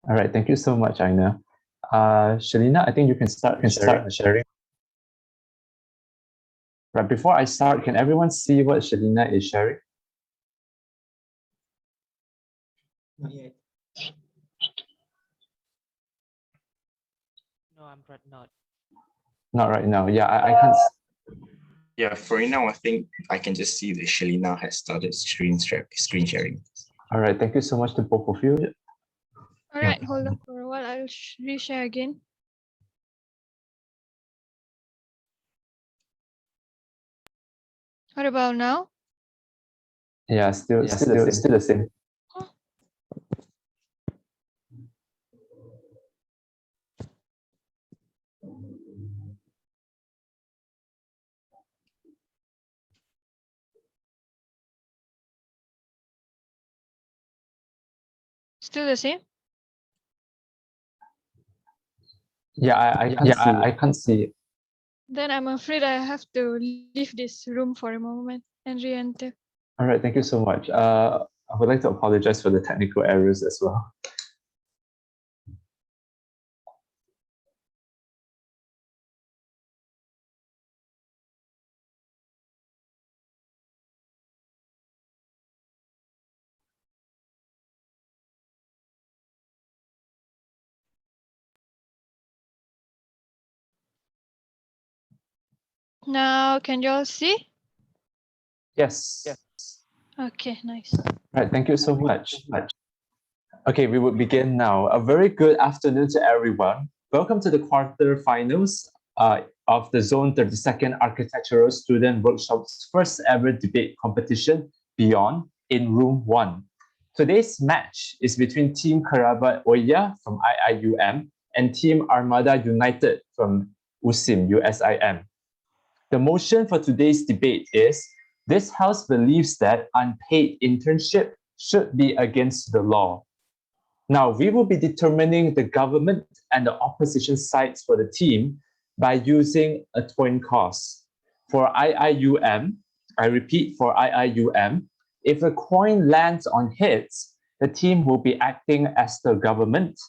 All right, thank you so much, Aina. Shalina, I think you can start sharing. Right, before I start, can everyone see what Shalina is sharing? Not yet. No, I'm not. Not right now. Yeah, I can't. Yeah, for right now, I think I can just see that Shalina has started screen sharing. All right, thank you so much to both of you. All right, hold on for a while. I'll reshare again. What about now? Yeah, still the same. Still the same? Yeah, I can't see it. Then I'm afraid I have to leave this room for a moment and re-enter. All right, thank you so much. I would like to apologize for the technical errors as well. Now, can you all see? Yes. Okay, nice. Right, thank you so much. Okay, we will begin now. A very good afternoon to everyone. Welcome to the quarterfinals of the Zone 32nd Architectural Student Workshop's first ever debate competition, Beyond, in Room 1. Today's match is between Team Kerabat Oya from IIUM and Team Armada United from USIM. The motion for today's debate is, this House believes that unpaid internship should be against the law. Now, we will be determining the government and the opposition sides for the team by using a coin toss. For IIUM, I repeat, for IIUM, if a coin lands on heads, the team will be acting as the government.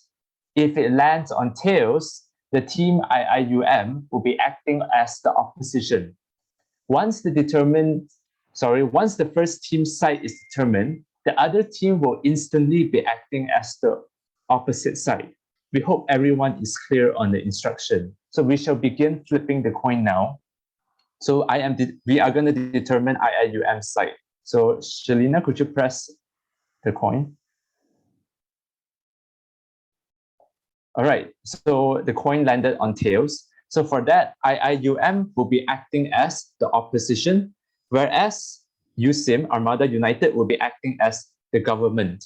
If it lands on tails, the team IIUM will be acting as the opposition. Once the first team side is determined, the other team will instantly be acting as the opposite side. We hope everyone is clear on the instruction. So we shall begin flipping the coin now. So we are going to determine IIUM side. So Shalina, could you press the coin? All right, so the coin landed on tails. So for that, IIUM will be acting as the opposition, whereas USIM, Armada United, will be acting as the government.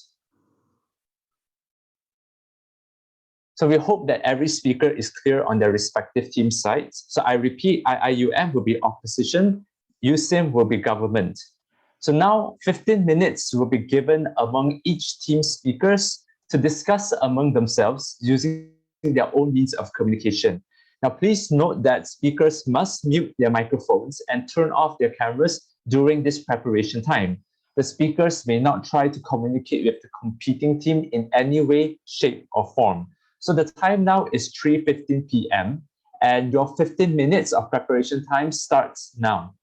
So we hope that every speaker is clear on their respective team sides. So I repeat, IIUM will be opposition, USIM will be government. So now 15 minutes will be given among each team speakers to discuss among themselves using their own means of communication. Now, please note that speakers must mute their microphones and turn off their cameras during this preparation time. The speakers may not try to communicate with the competing team in any way, shape, or form. So the time now is 3:15 p.m. and your 15 minutes of preparation time starts now.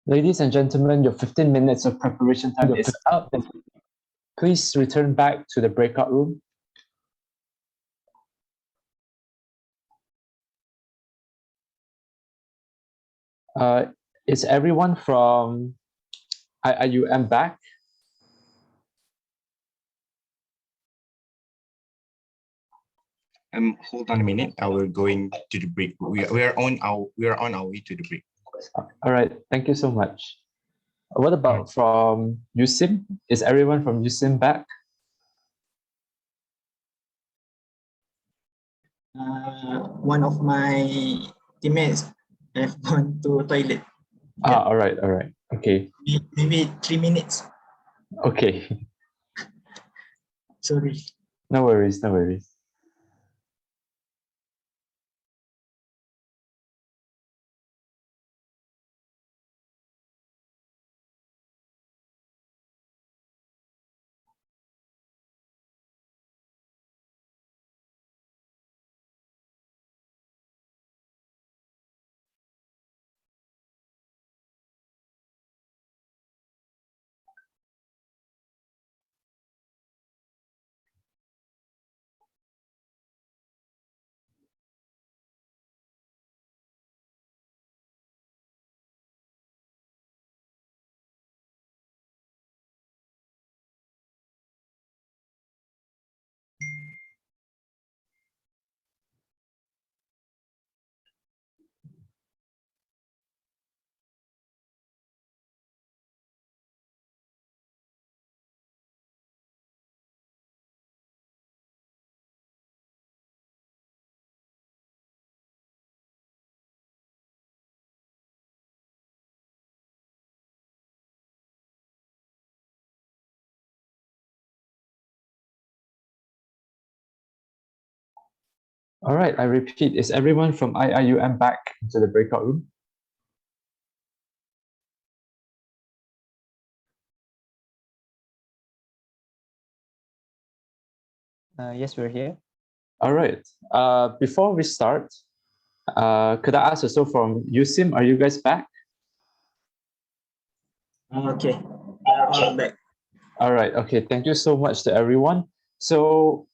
Ladies and gentlemen, your 15 minutes of preparation time is up. Please return back to the breakout room. Is everyone from IIUM back? Hold on a minute. We're going to the break. We are on our way to the break. All right, thank you so much. What about from USIM? Is everyone from USIM back? One of my teammates have gone to toilet. Ah, all right, okay, Maybe 3 minutes. okay. Sorry. No worries, no worries. All right, I repeat, is everyone from IIUM back into the breakout room? Yes, we're here. All right, before we start, could I ask also from USIM, are you guys back? Okay. We are all back. All right, okay, thank you so much to everyone. So,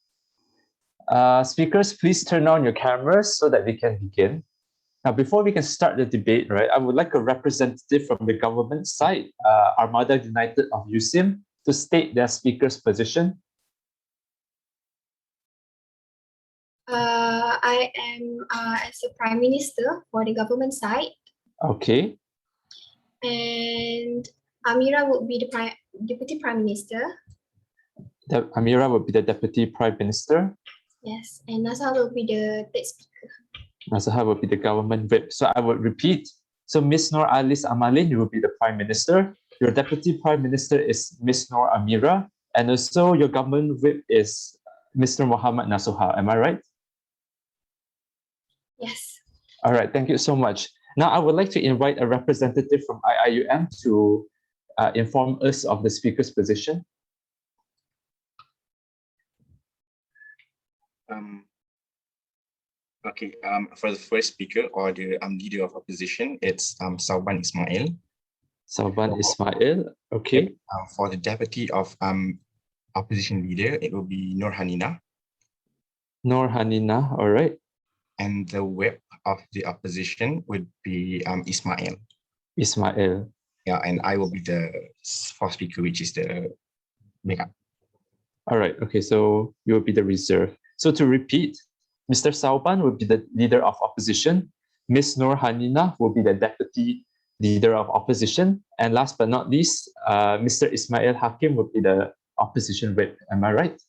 speakers, please turn on your cameras so that we can begin. Now, before we can start the debate, right, I would like a representative from the government side, Armada United of USIM, to state their speaker's position. I am as a Prime Minister for the government side, Okay, and Amira would be the Deputy Prime Minister. Amira will be the Deputy Prime Minister. Yes, and Nasa will be the third speaker. Nasaha will be the government whip. So I would repeat. So Ms. Noor Alice Amalin, you will be the Prime Minister. Your Deputy Prime Minister is Ms. Noor Amira. And also your government whip is Mr. Muhammad Nasuha. Am I right? Yes. All right, thank you so much. Now I would like to invite a representative from IIUM to inform us of the speaker's position. Okay. For the first speaker or the leader of opposition, it's Sauban Ismail. Sauban Ismail. Okay. For the deputy of opposition leader, it will be Nur Hanina. Noor Hanina. All right. And the whip of the opposition would be Ismail. Ismail. Yeah, and I will be the fourth speaker, which is the makeup. All right. Okay. So you will be the reserve. So to repeat, Mr. Sauban will be the leader of opposition. Ms. Noor Hanina will be the deputy leader of opposition. And last but not least, Mr. Ismail Hakim will be the opposition whip. Am I right?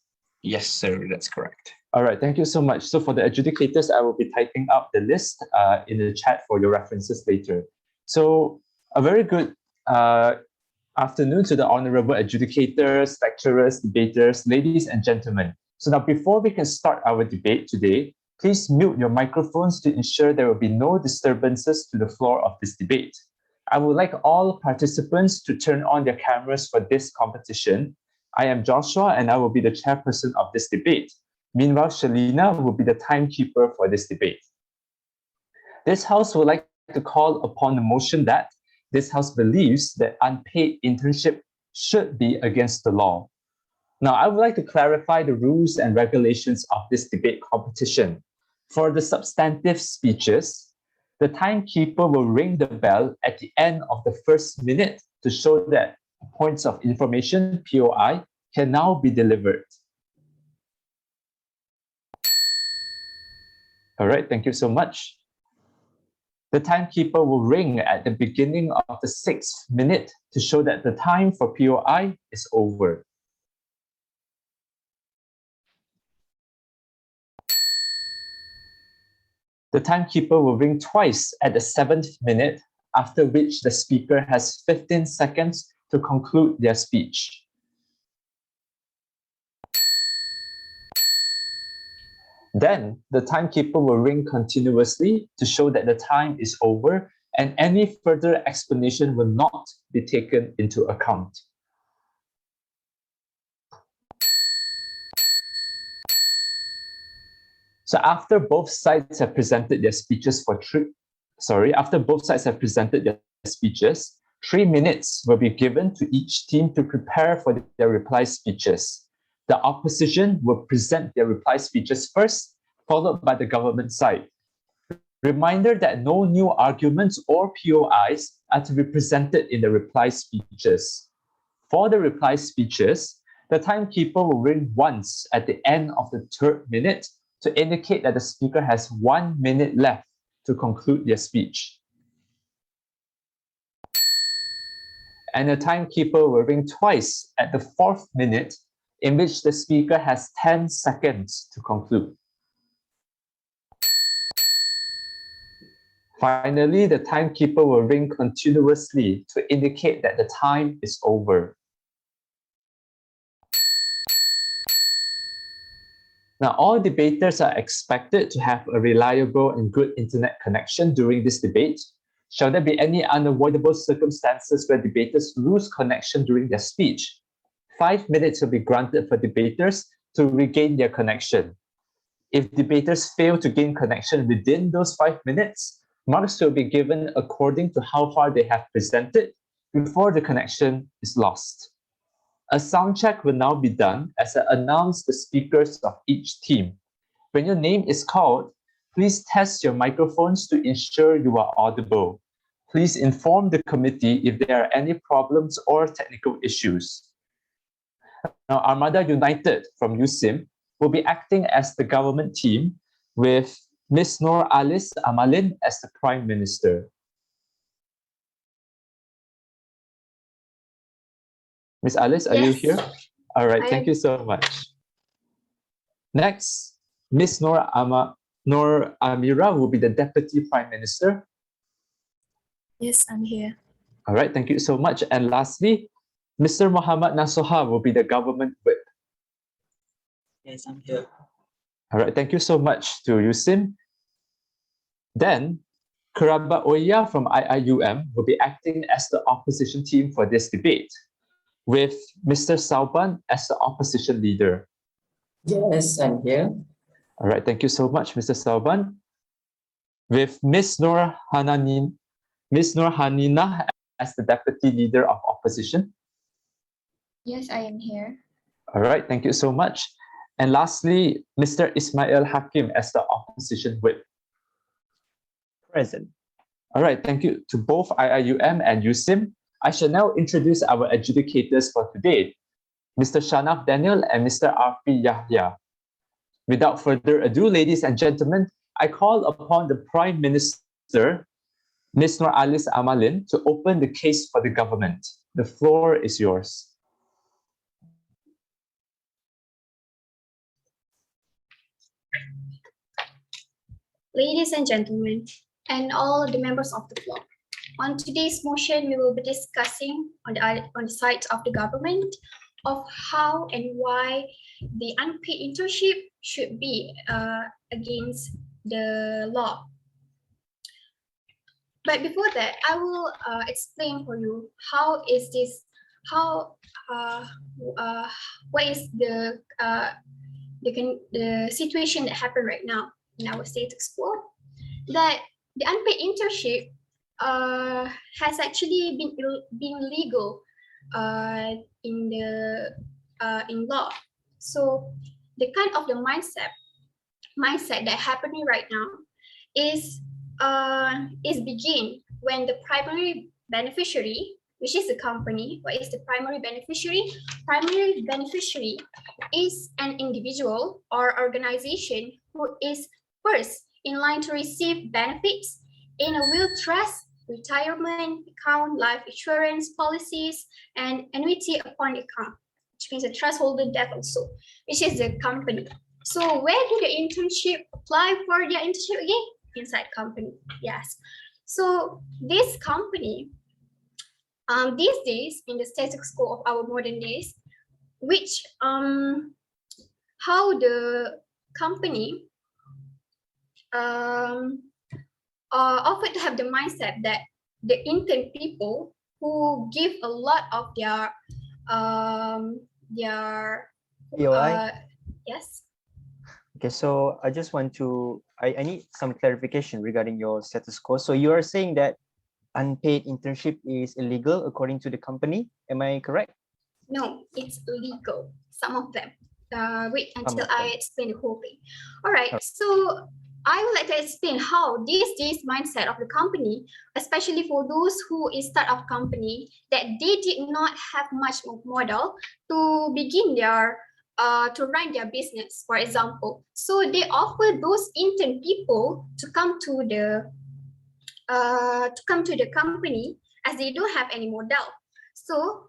Yes, sir. That's correct. All right. Thank you so much. So for the adjudicators, I will be typing up the list in the chat for your references later. So a very good afternoon to the honorable adjudicators, lecturers, debaters, ladies and gentlemen. So now before we can start our debate today, please mute your microphones to ensure there will be no disturbances to the floor of this debate. I would like all participants to turn on their cameras for this competition. I am Joshua and I will be the chairperson of this debate. Meanwhile, Shalina will be the timekeeper for this debate. This House would like to call upon the motion that this House believes that unpaid internship should be against the law. Now, I would like to clarify the rules and regulations of this debate competition. For the substantive speeches, the timekeeper will ring the bell at the end of the first minute to show that points of information, POI, can now be delivered. All right, thank you so much. The timekeeper will ring at the beginning of the 6th minute to show that the time for POI is over. The timekeeper will ring twice at the 7th minute, after which the speaker has 15 seconds to conclude their speech. Then, the timekeeper will ring continuously to show that the time is over and any further explanation will not be taken into account. So after both sides have presented their speeches after both sides have presented their speeches, 3 minutes will be given to each team to prepare for their reply speeches. The opposition will present their reply speeches first, followed by the government side. Reminder that no new arguments or POIs are to be presented in the reply speeches. For the reply speeches, the timekeeper will ring once at the end of the 3rd minute to indicate that the speaker has 1 minute left to conclude their speech. And the timekeeper will ring twice at the 4th minute, in which the speaker has 10 seconds to conclude. Finally, the timekeeper will ring continuously to indicate that the time is over. Now, all debaters are expected to have a reliable and good internet connection during this debate. Shall there be any unavoidable circumstances where debaters lose connection during their speech, 5 minutes will be granted for debaters to regain their connection. If debaters fail to gain connection within those 5 minutes, marks will be given according to how far they have presented before the connection is lost. A sound check will now be done as I announce the speakers of each team. When your name is called, please test your microphones to ensure you are audible. Please inform the committee if there are any problems or technical issues. Now, Armada United from USIM will be acting as the government team with Ms. Nur Alice Amalin as the Prime Minister. Ms. Alice, are you Yes. here? All right, I thank am. you so much. Next, Ms. Nur Amira will be the Deputy Prime Minister. Yes, I'm here. All right, thank you so much. And lastly, Mr. Muhammad Nasuha will be the Government Whip. Yes, I'm here. All right, thank you so much to USIM. Then, Kerabat Oya from IIUM will be acting as the opposition team for this debate, with Mr. Sauban as the opposition leader. Yes, I'm here. All right, thank you so much, Mr. Sauban. With Ms. Nur Hanina as the deputy leader of opposition. Yes, I am here. All right, thank you so much. And lastly, Mr. Ismail Hakim as the opposition whip. Present. All right, thank you to both IIUM and USIM. I shall now introduce our adjudicators for today, Mr. Shanaf Daniel and Mr. Arfi Yahya. Without further ado, ladies and gentlemen, I call upon the Prime Minister, Ms. Nur Alice Amalin, to open the case for the government. The floor is yours. Ladies and gentlemen, and all the members of the floor, on today's motion, we will be discussing on the side of the government of how and why the unpaid internship should be against the law. But before that, I will explain for you what is the situation that happened right now in our state school, that the unpaid internship has actually been legal in the in law. So the kind of the mindset that happening right now is begin when the primary beneficiary, which is the company. What is the primary beneficiary? Primary beneficiary is an individual or organization who is first in line to receive benefits in a will trust, retirement account, life insurance policies, and annuity upon account, which means a trust holder debt also, which is the company. So where do the internship apply for their internship again? Inside company, yes. So this company, these days in the status quo of our modern days, which how the company offered to have the mindset that the intern people who give a lot of their POI? yes. Okay, so I just want to, I need some clarification regarding your status quo. So you are saying that unpaid internship is illegal according to the company. Am I correct? No, it's legal. Some of them. Wait until Some of I them. explain the whole thing. All right, so I would like to explain how this mindset of the company, especially for those who is startup company, that they did not have much of model to begin their to run their business, for example. So they offer those intern people to come to the company as they don't have any model. So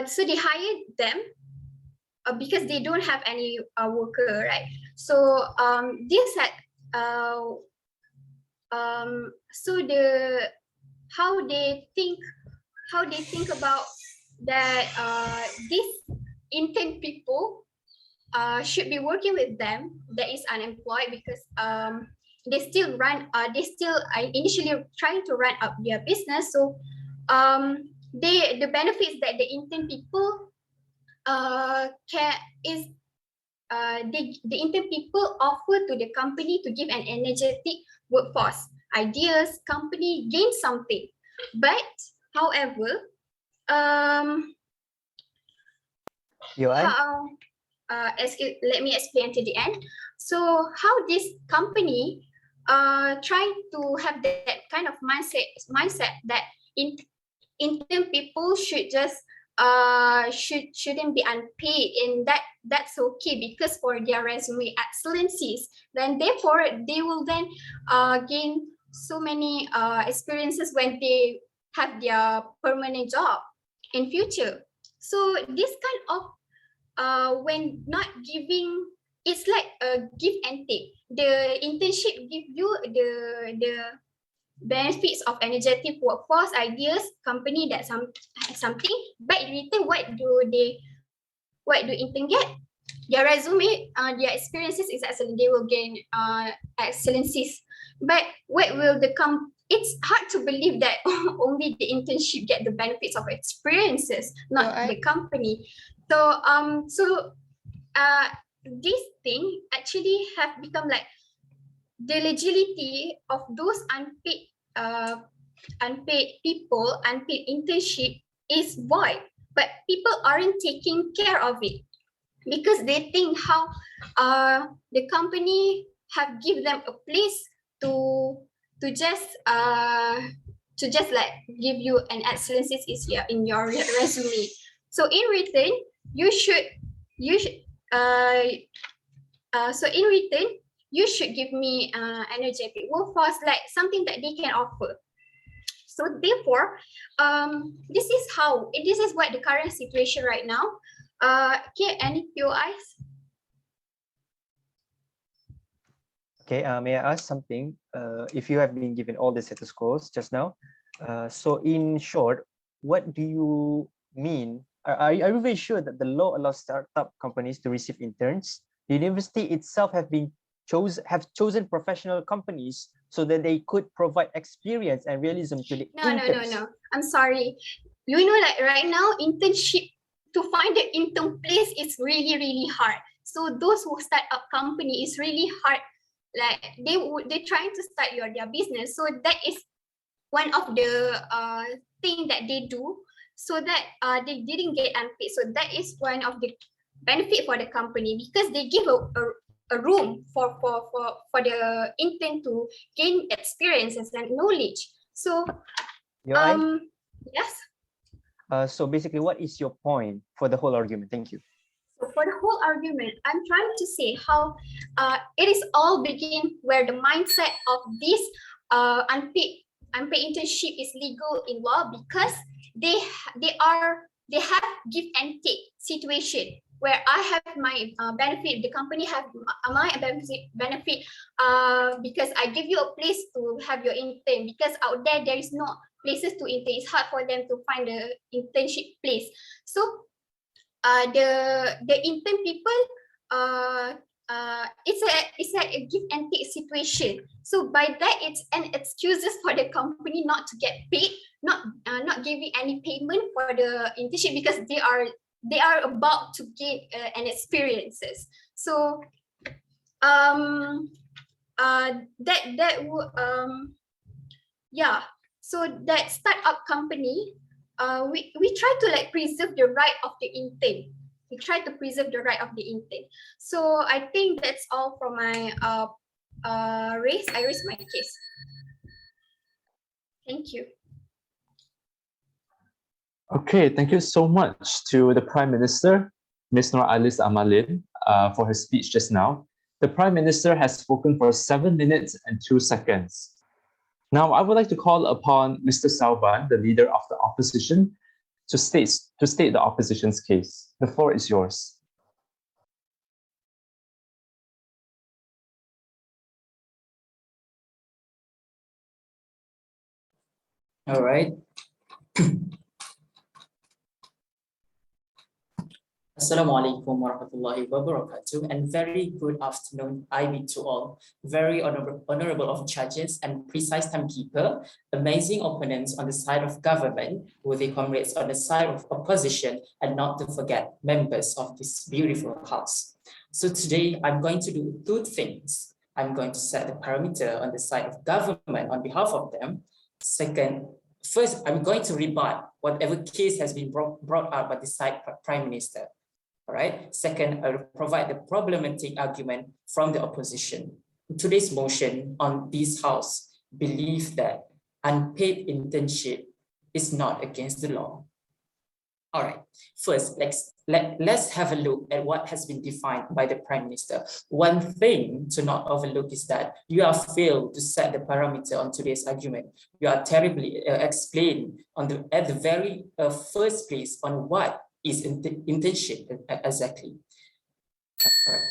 so they hired them because they don't have any worker, right? So this had so the how they think about that these intern people should be working with them that is unemployed because they still initially trying to run up their business. So the benefits that the intern people the intern people offer to the company to give an energetic workforce, ideas, company gain something. But however, POI? let me explain to the end. So how this company trying to have that kind of mindset that intern people should just shouldn't be unpaid, and that's okay because for their resume excellencies, then therefore they will then gain so many experiences when they have their permanent job in future. So this kind of when not giving, it's like a give and take. The internship give you the benefits of energetic workforce, ideas, company that something, but in return, what do intern get? Their resume, their experiences is excellent. They will gain excellencies. But what will it's hard to believe that only the internship get the benefits of experiences, not the company. So this thing actually have become like the legality of those unpaid people, unpaid internship is void, but people aren't taking care of it because they think how the company have give them a place to just like give you an excellencies is here in your resume. So in return, you should so in return, you should give me energetic workforce, like something that they can offer. So therefore, this is what the current situation right now. Okay, any POIs? Okay, may I ask something? If you have been given all the status quos just now, so in short, what do you mean? Are you very sure that the law allows startup companies to receive interns? The university itself have chosen professional companies so that they could provide experience and realism to the interns. No. I'm sorry. You know, like right now, internship, to find the intern place is really, really hard. So those who start up company is really hard like they trying to start their business. So that is one of the thing that they do, so that they didn't get unpaid. So that is one of the benefit for the company, because they give a room for the intern to gain experiences and knowledge. So yes. So basically, what is your point for the whole argument? Thank you. So for the whole argument, I'm trying to say how it is all begin where the mindset of this unpaid internship is legal in law, because they have give and take situation where I have my benefit, the company have my benefit because I give you a place to have your intern, because out there is no places to intern. It's hard for them to find the internship place. So the intern people it's a give and take situation. So by that, it's an excuses for the company not to get paid, not giving any payment for the internship, because they are about to gain an experiences. So that would yeah. So that startup company, we try to like preserve the right of the intern. We try to preserve the right of the intern. So I think that's all from my I raise my case. Thank you. Okay, thank you so much to the Prime Minister, Ms. Nur Alice Amalin, for her speech just now. The Prime Minister has spoken for 7 minutes and 2 seconds. Now, I would like to call upon Mr. Sauban, the leader of the opposition, to state the opposition's case. The floor is yours. All right. Assalamualaikum warahmatullahi wabarakatuh, and very good afternoon, I bid to all. Very honorable of judges and precise timekeeper, amazing opponents on the side of government, worthy comrades on the side of opposition, and not to forget members of this beautiful house. So today I'm going to do 2 things. I'm going to set the parameter on the side of government on behalf of them. First, I'm going to rebut whatever case has been brought out by the side Prime Minister. All right. Second, I will provide the problematic argument from the opposition. Today's motion on this house believe that unpaid internship is not against the law. All right. First, let's have a look at what has been defined by the Prime Minister. One thing to not overlook is that you have failed to set the parameter on today's argument. You are terribly explained at the very first place on what is internship exactly. Right.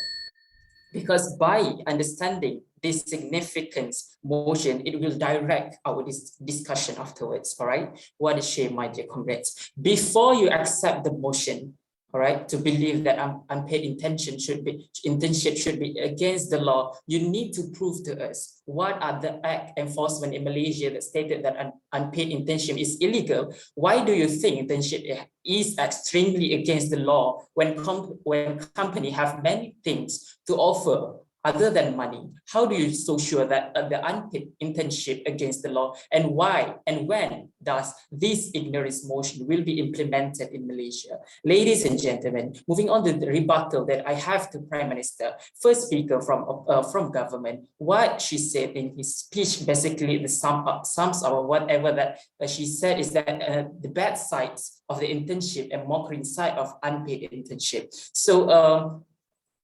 Because by understanding this significance motion, it will direct our discussion afterwards. All right. What a shame, my dear comrades. Before you accept the motion, all right, to believe that unpaid internship should be against the law, you need to prove to us what are the act enforcement in Malaysia that stated that unpaid internship is illegal. Why do you think internship is extremely against the law when company have many things to offer other than money? How do you so sure that the unpaid internship against the law, and why and when does this ignorance motion will be implemented in Malaysia? Ladies and gentlemen, moving on to the rebuttal that I have to Prime Minister, first speaker from government, what she said in his speech, basically the sums of whatever that she said is that the bad sides of the internship and mocking side of unpaid internship. So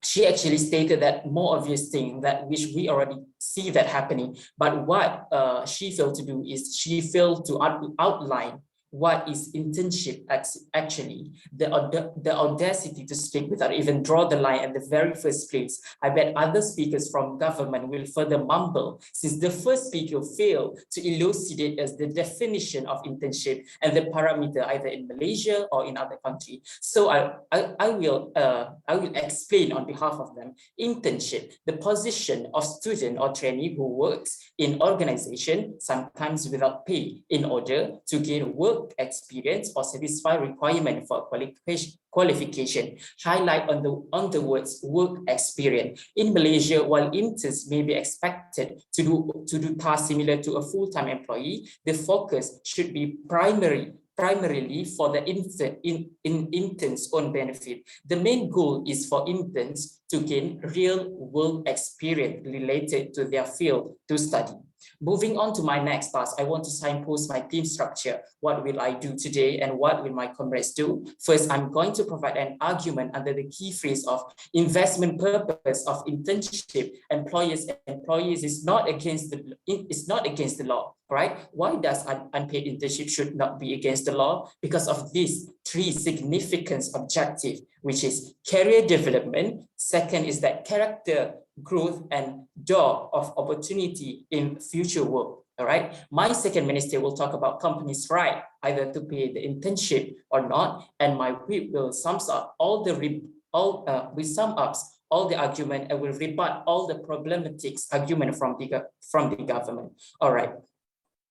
she actually stated that more obvious thing that which we already see that happening, but what she failed to do is she failed to outline what is internship actually, the audacity to speak without even draw the line at the very first place. I bet other speakers from government will further mumble, since the first speaker failed to elucidate as the definition of internship and the parameter either in Malaysia or in other countries. So I will explain on behalf of them. Internship, the position of student or trainee who works in organization, sometimes without pay, in order to gain work work experience or satisfy requirement for qualification. Highlight on the words work experience. In Malaysia, while interns may be expected to do tasks similar to a full-time employee, the focus should be primarily for the interns' own benefit. The main goal is for interns to gain real world experience related to their field to study. Moving on to my next task, I want to signpost my team structure. What will I do today and what will my comrades do? First, I'm going to provide an argument under the key phrase of investment purpose of internship. Employers is not against the law, right? Why does unpaid internship should not be against the law? Because of these three significant objectives, which is career development. Second is that character growth and door of opportunity in future work. All right. My second minister will talk about companies' right either to pay the internship or not, and my whip will sum up all the argument and will rebut all the problematics argument from the government. All right.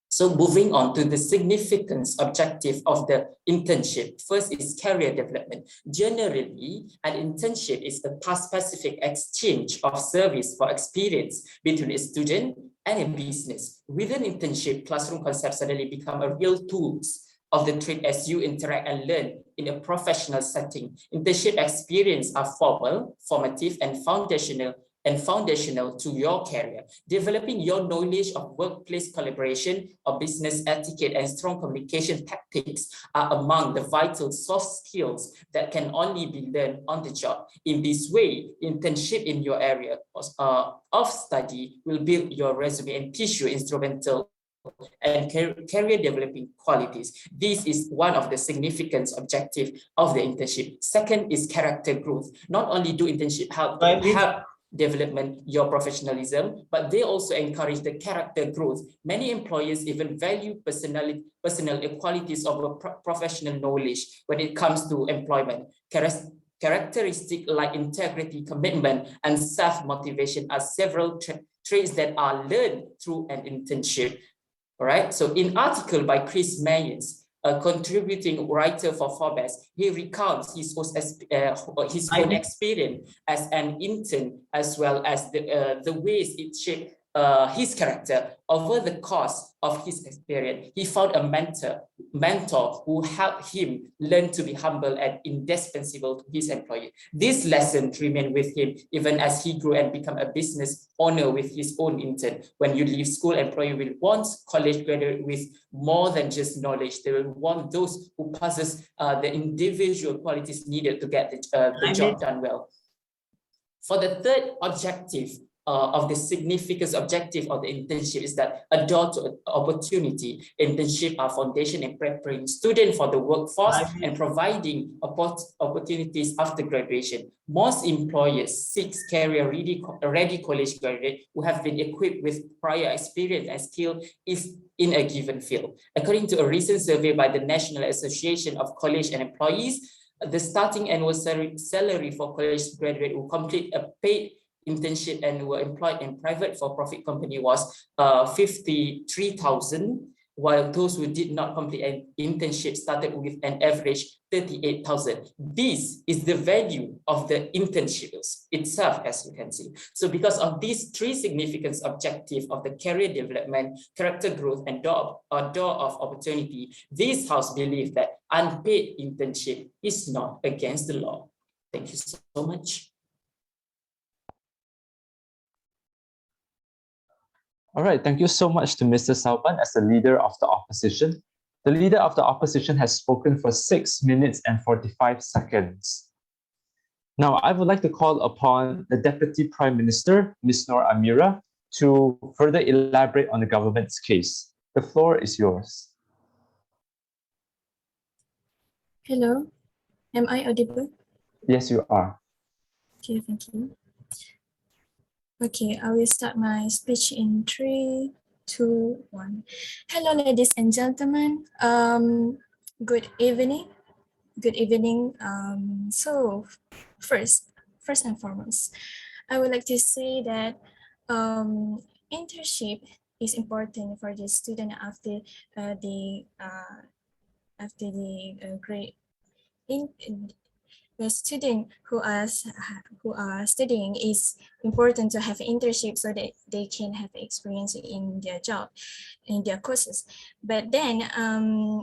So moving on to the significance objective of the internship. First is career development. Generally, an internship is a task-specific exchange of service for experience between a student and a business. Within internship, classroom concepts suddenly become a real tools of the trade as you interact and learn in a professional setting. Internship experience are formative, and foundational to your career. Developing your knowledge of workplace collaboration or business etiquette and strong communication tactics are among the vital soft skills that can only be learned on the job. In this way, internship in your area of study will build your resume and teach you instrumental and career developing qualities. This is one of the significant objectives of the internship. Second is character growth. Not only do internship help development your professionalism, but they also encourage the character growth. Many employers even value personal qualities of professional knowledge when it comes to employment. Characteristics like integrity, commitment, and self-motivation are several traits that are learned through an internship. All right. So in article by Chris Mayers, a contributing writer for Forbes, he recounts his own experience as an intern, as well as the ways it shaped his character. Over the course of his experience, he found a mentor who helped him learn to be humble and indispensable to his employer. This lesson remained with him even as he grew and became a business owner with his own intern. When you leave school, employer will want college graduate with more than just knowledge. They will want those who possess the individual qualities needed to get the job done well. For the third objective, of the significant objective of the internship is that a door to opportunity. Internship are foundation in preparing students for the workforce and providing opportunities after graduation. Most employers seek career-ready college graduates who have been equipped with prior experience and skill in a given field. According to a recent survey by the National Association of College and Employees, the starting annual salary for college graduates who complete a paid internship and were employed in private for-profit company was 53,000, while those who did not complete an internship started with an average 38,000. This is the value of the internships itself, as you can see. So because of these three significant objectives of the career development, character growth, and door of opportunity, this house believes that unpaid internship is not against the law. Thank you so much. All right, thank you so much to Mr. Sauban as the leader of the opposition. The leader of the opposition has spoken for 6 minutes and 45 seconds. Now, I would like to call upon the Deputy Prime Minister, Ms. Noor Amira, to further elaborate on the government's case. The floor is yours. Hello, am I audible? Yes, you are. Okay, thank you. Okay, I will start my speech in 3, 2, 1. Hello, ladies and gentlemen. Good evening. Good evening. So first and foremost, I would like to say that internship is important for the student after the after the grade. The student who are studying, is important to have internship so that they can have experience in their job, in their courses. But then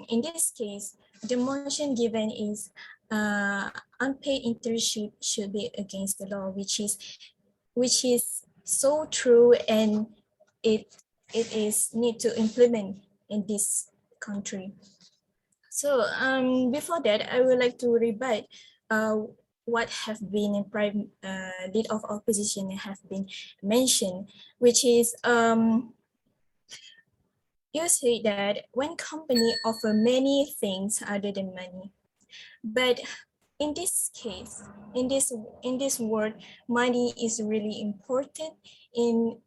in this case, the motion given is unpaid internship should be against the law, which is so true, and it is need to implement in this country. So before that, I would like to rebut what have been in prime lead of opposition have been mentioned, which is you say that when company offer many things other than money, but in this case, in this world, money is really important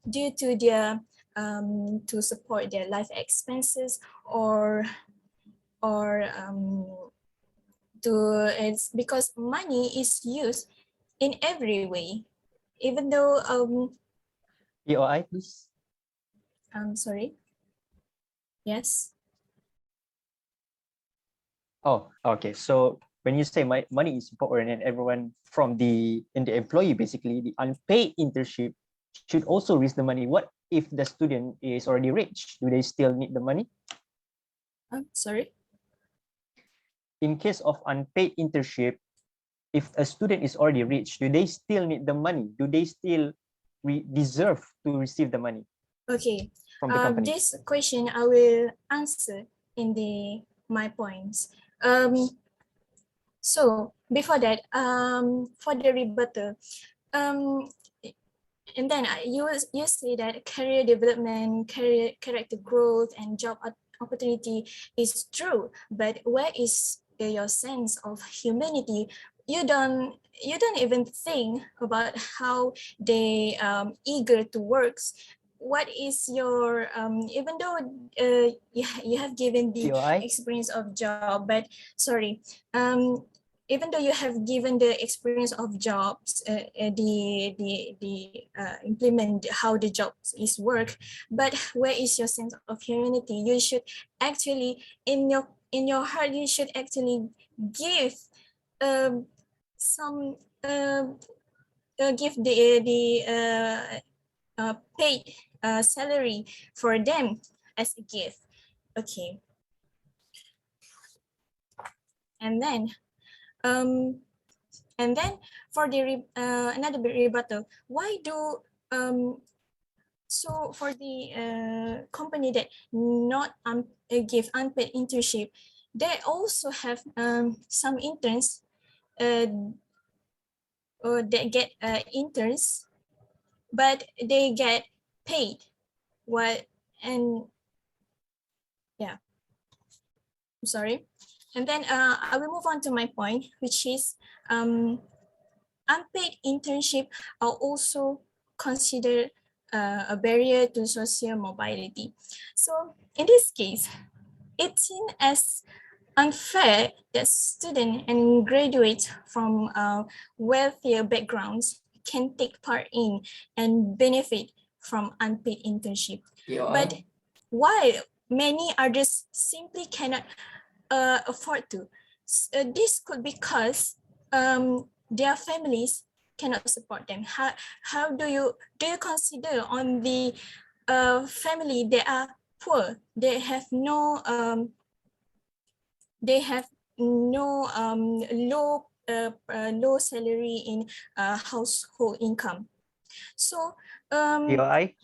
due to their to support their life expenses or it's because money is used in every way, even though POI, please. sorry. Yes. Oh, okay. So when you say money is important and everyone from in the employee, basically the unpaid internship should also raise the money. What if the student is already rich? Do they still need the money? Sorry. In case of unpaid internship, if a student is already rich, do they still need the money? Do they still deserve to receive the money? Okay. From the company? This question I will answer in my points. So before that, for the rebuttal, and then you say that career development, character growth, and job opportunity is true, but where is your sense of humanity? You don't even think about how they eager to work. What is your even though you have given the POI? experience of job, but sorry, even though you have given the experience of jobs, implement how the jobs is work, but where is your sense of humanity? You should actually in your heart, you should actually give some give the paid salary for them as a gift. Okay. And then for the another rebuttal, why do so for the company that not give unpaid internship, they also have some interns or they get interns, but they get paid. What? And yeah, I'm sorry. And then I will move on to my point, which is unpaid internship are also considered a barrier to social mobility. So in this case, it's seen as unfair that students and graduates from wealthier backgrounds can take part in and benefit from unpaid internship. POI? But while many others simply cannot afford to, this could because their families cannot support them. How do you consider on the family they are poor? They have no low salary in household income. So POI?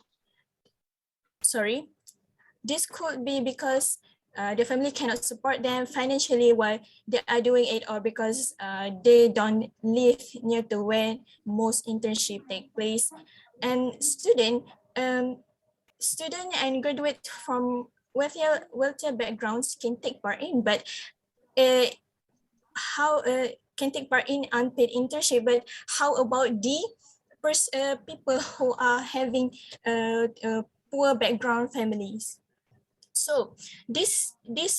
sorry, this could be because the family cannot support them financially while they are doing it, or because they don't live near to where most internship take place. And student and graduate from wealthier backgrounds can take part in, but how can take part in unpaid internship. But how about the people who are having poor background families? So this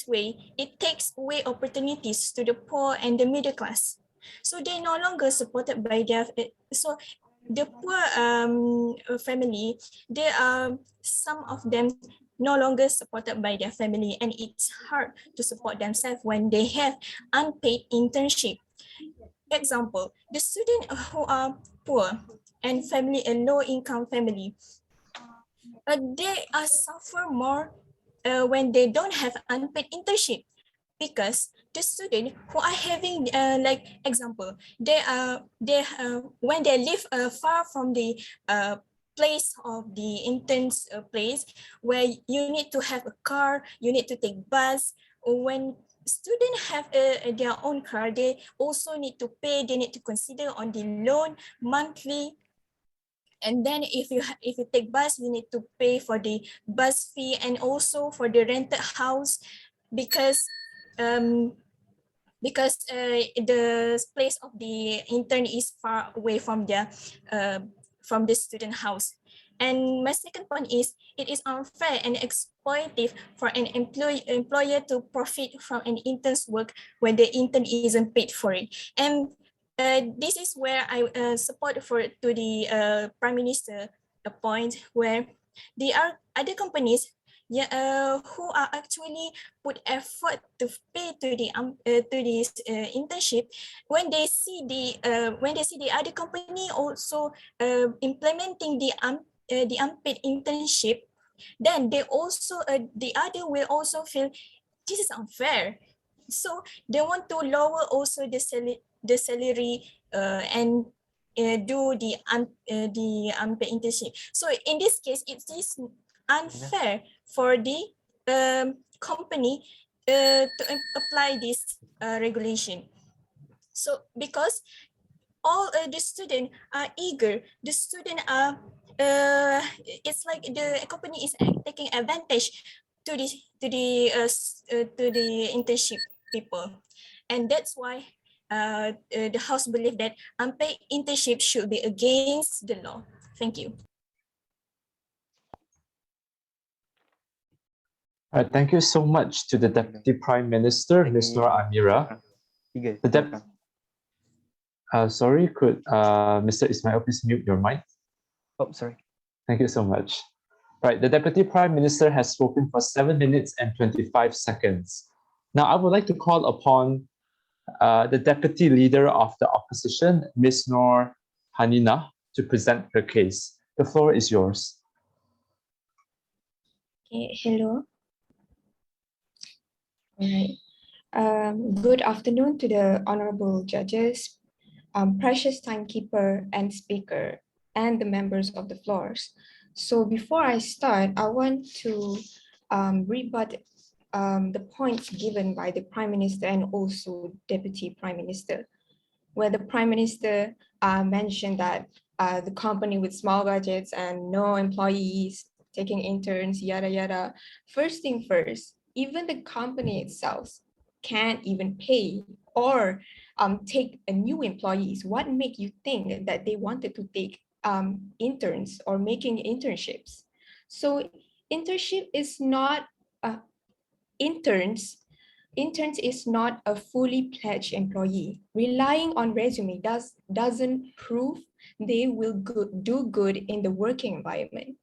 way, it takes away opportunities to the poor and the middle class. So they no longer supported by their, so the poor family, there are some of them no longer supported by their family, and it's hard to support themselves when they have unpaid internship. Example, the students who are poor and family a low income family, they suffer more when they don't have unpaid internship, because the student who are having like example, when they live far from the place of the interns place, where you need to have a car, you need to take bus. When students have their own car, they also need to pay, they need to consider on the loan monthly. And then if you take bus, you need to pay for the bus fee and also for the rented house, because the place of the intern is far away from the student house. And my second point is, it is unfair and exploitative for an employer to profit from an intern's work when the intern isn't paid for it. And this is where I support to the Prime Minister point, where there are other companies who are actually put effort to pay to this internship. When they see the other company also implementing the unpaid internship, then they also the other will also feel this is unfair. So they want to lower also the salary and do the unpaid internship. So in this case, it is unfair for the company to apply this regulation. So because all the students are eager, the students are it's like the company is taking advantage to the internship people. And that's why the House believe that unpaid internship should be against the law. Thank you. Thank you so much to the Deputy Prime Minister, Ms. Nur Amira. Sorry, could Mr. Ismail please mute your mic? Oh, sorry. Thank you so much. Right, the Deputy Prime Minister has spoken for 7 minutes and 25 seconds. Now, I would like to call upon the Deputy Leader of the Opposition, Ms. Nur Hanina, to present her case. The floor is yours. Okay, hello. All right. Good afternoon to the honorable judges, precious timekeeper and speaker, and the members of the floors. So before I start, I want to rebut the points given by the Prime Minister and also Deputy Prime Minister, where the Prime Minister mentioned that the company with small budgets and no employees taking interns, yada, yada. First thing first, even the company itself can't even pay or take a new employees. What make you think that they wanted to take interns or making internships? So internship is not interns is not a fully pledged employee. Relying on resume doesn't prove they will do good in the working environment.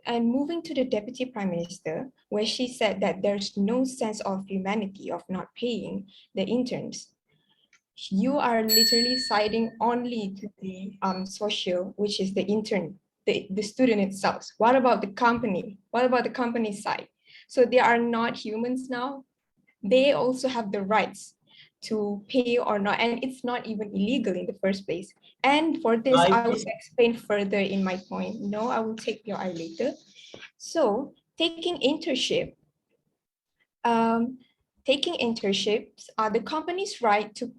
And moving to the Deputy Prime Minister, where she said that there's no sense of humanity of not paying the interns. You are literally siding only to the social, which is the intern, the student itself. What about the company? What about the company side? So they are not humans now. They also have the rights to pay or not, and it's not even illegal in the first place. And for this, I will explain further in my point. No, I will take your eye later. So taking internships the company's right to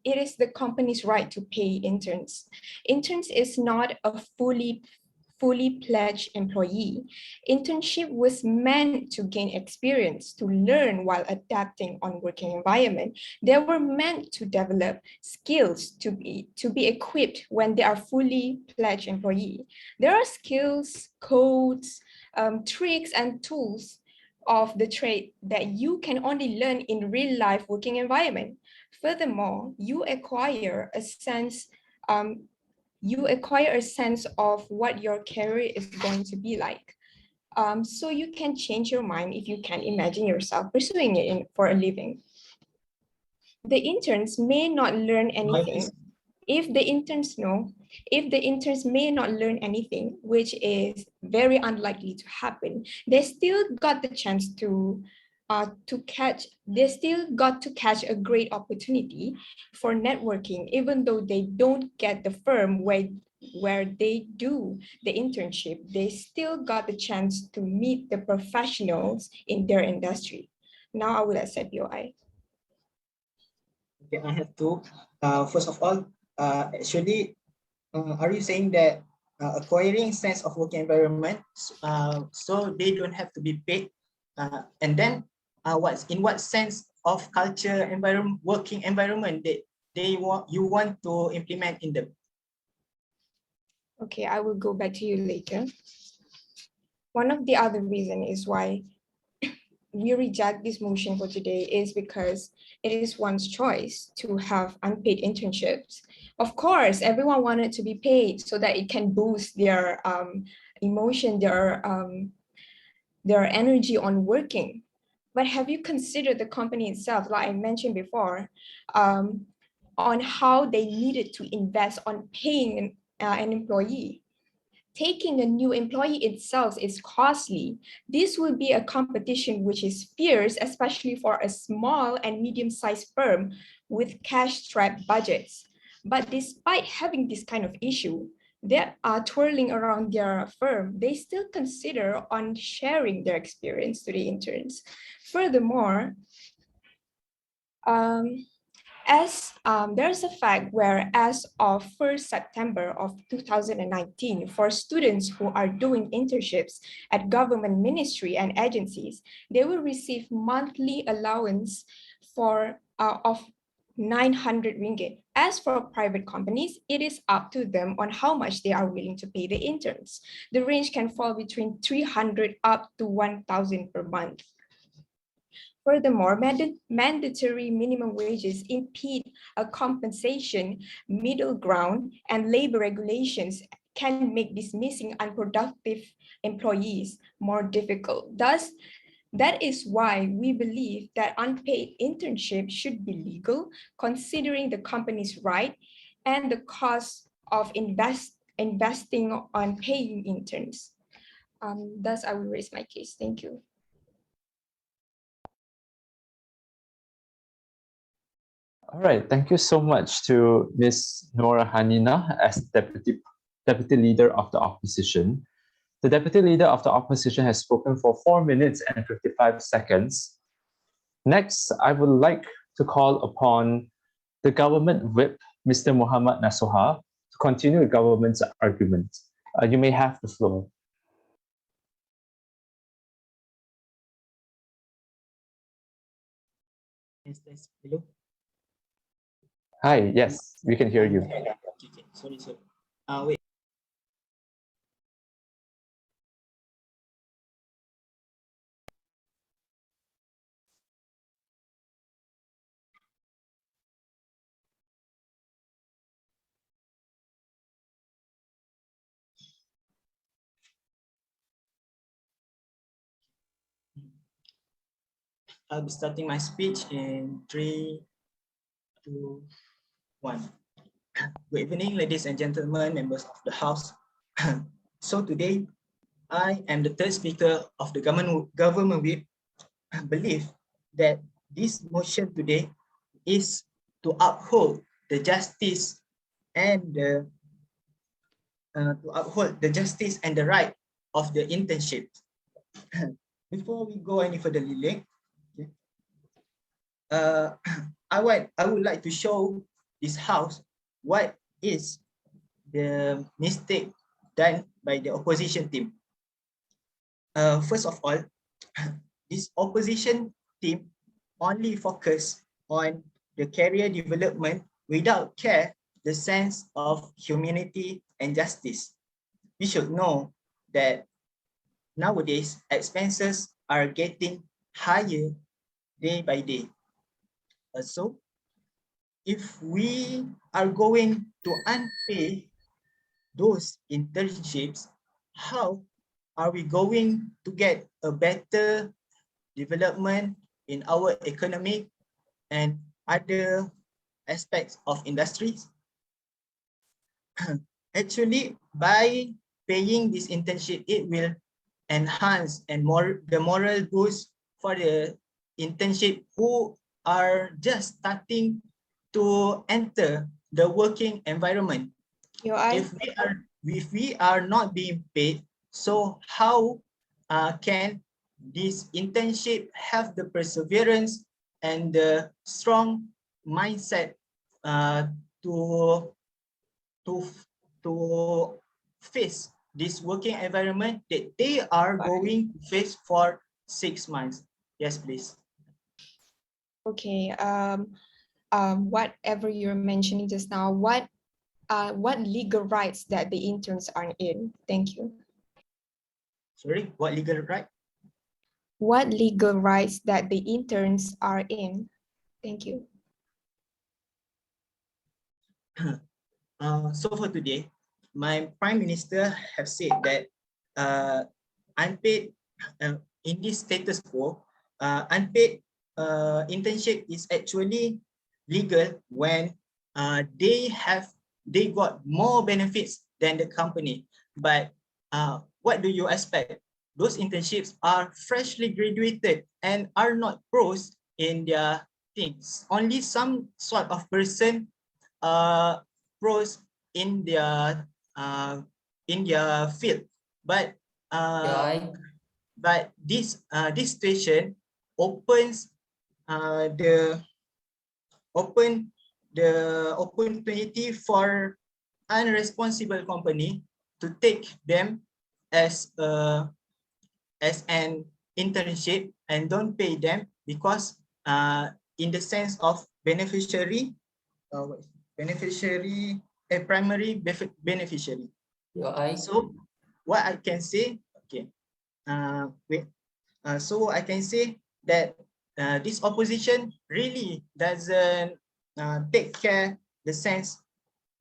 it is the company's right to pay interns. Interns is not a fully pledged employee. Internship was meant to gain experience, to learn while adapting on working environment. They were meant to develop skills to be equipped when they are fully pledged employee. There are skills, codes, tricks and tools of the trade that you can only learn in real life working environment. Furthermore, you acquire a sense of what your career is going to be like. So you can change your mind if you can imagine yourself pursuing it for a living. The interns may not learn anything. If the interns may not learn anything, which is very unlikely to happen, they still got the chance they still got to catch a great opportunity for networking, even though they don't get the firm where they do the internship. They still got the chance to meet the professionals in their industry. Now I will accept BOI. Okay, I have to. First of all, actually, are you saying that acquiring sense of working environment, so they don't have to be paid, and then in what sense of culture environment, working environment that you want to implement in them? Okay, I will go back to you later. One of the other reasons is why we reject this motion for today is because it is one's choice to have unpaid internships. Of course, everyone wanted to be paid so that it can boost their emotion, their energy on working. But have you considered the company itself, like I mentioned before, on how they needed to invest on paying an employee? Taking a new employee itself is costly. This will be a competition which is fierce, especially for a small and medium-sized firm with cash-strapped budgets. But despite having this kind of issue, that are twirling around their firm, they still consider on sharing their experience to the interns. Furthermore, there's a fact where as of 1st September of 2019, for students who are doing internships at government ministry and agencies, they will receive monthly allowance of 900 ringgit. As for private companies, it is up to them on how much they are willing to pay the interns. The range can fall between 300 up to 1,000 per month. Furthermore, mandatory minimum wages impede a compensation middle ground, and labor regulations can make dismissing unproductive employees more difficult. Thus, that is why we believe that unpaid internship should be legal, considering the company's right and the cost of investing on paying interns. Thus, I will raise my case. Thank you. All right, thank you so much to Ms. Nora Hanina as Deputy Leader of the Opposition. The Deputy Leader of the Opposition has spoken for 4 minutes and 55 seconds. Next, I would like to call upon the Government Whip, Mr. Muhammad Nasoha, to continue the government's argument. You may have the floor. Hello? Hi, yes, we can hear you. Okay, sorry. Wait. I'll be starting my speech in 3, 2, 1. Good evening, ladies and gentlemen, members of the House. So today, I am the third speaker of the government whip. I believe that this motion today is to uphold the justice and the right of the internship. Before we go any further, I would like to show this House what is the mistake done by the opposition team. First of all, this opposition team only focus on the career development without care the sense of humanity and justice. We should know that nowadays expenses are getting higher day by day. So if we are going to unpay those internships, how are we going to get a better development in our economic and other aspects of industries? Actually, by paying this internship, it will enhance and the moral boost for the internship who are just starting to enter the working environment. If we are not being paid, so how can this internship have the perseverance and the strong mindset to to to face this working environment that they are going to face for 6 months? Yes, please. Okay. Whatever you're mentioning just now, what legal rights that the interns are in? Thank you. Sorry, what legal right? What legal rights that the interns are in? Thank you. So for today, my Prime Minister have said that unpaid in this status quo, unpaid internship is actually legal when they got more benefits than the company. But what do you expect? Those internships are freshly graduated and are not pros in their things. Only some sort of person pros in their field, but this situation opens the opportunity for unresponsible company to take them as an internship and don't pay them because in the sense of beneficiary, a primary beneficiary. So what I can say, okay, so I can say that this opposition really doesn't take care the sense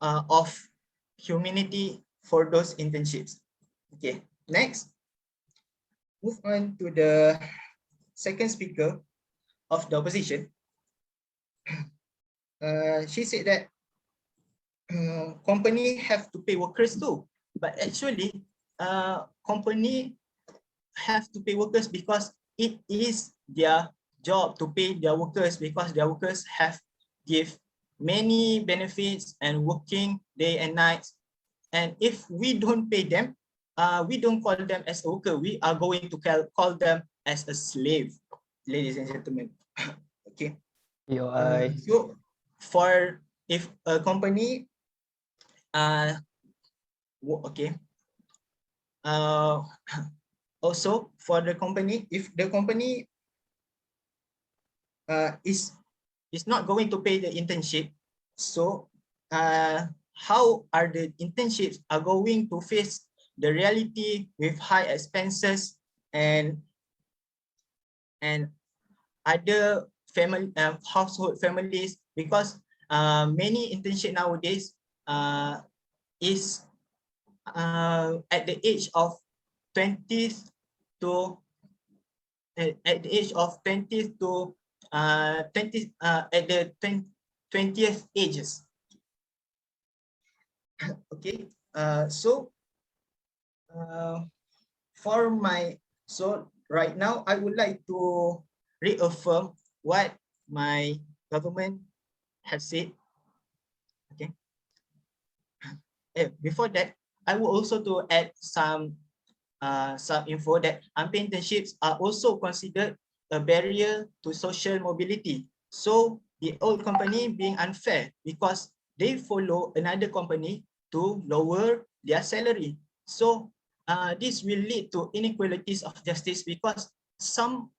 of humanity for those internships. Okay, next, move on to the second speaker of the opposition. She said that company have to pay workers too, but actually company have to pay workers because it is their job to pay their workers, because their workers have give many benefits and working day and nights. And if we don't pay them, we don't call them as a worker, we are going to call them as a slave, ladies and gentlemen. Okay. So for if a company okay, also for the company, if the company is not going to pay the internship, so how are the internships are going to face the reality with high expenses and other family household families, because many internship nowadays is at the age of 20th to at the age of 20th to 20 at the 20th ages. Okay, so for my, so right now I would like to reaffirm what my government has said. Okay, before that, I would also to add some info that unpaid internships are also considered a barrier to social mobility. So the old company being unfair because they follow another company to lower their salary. So this will lead to inequalities of justice because some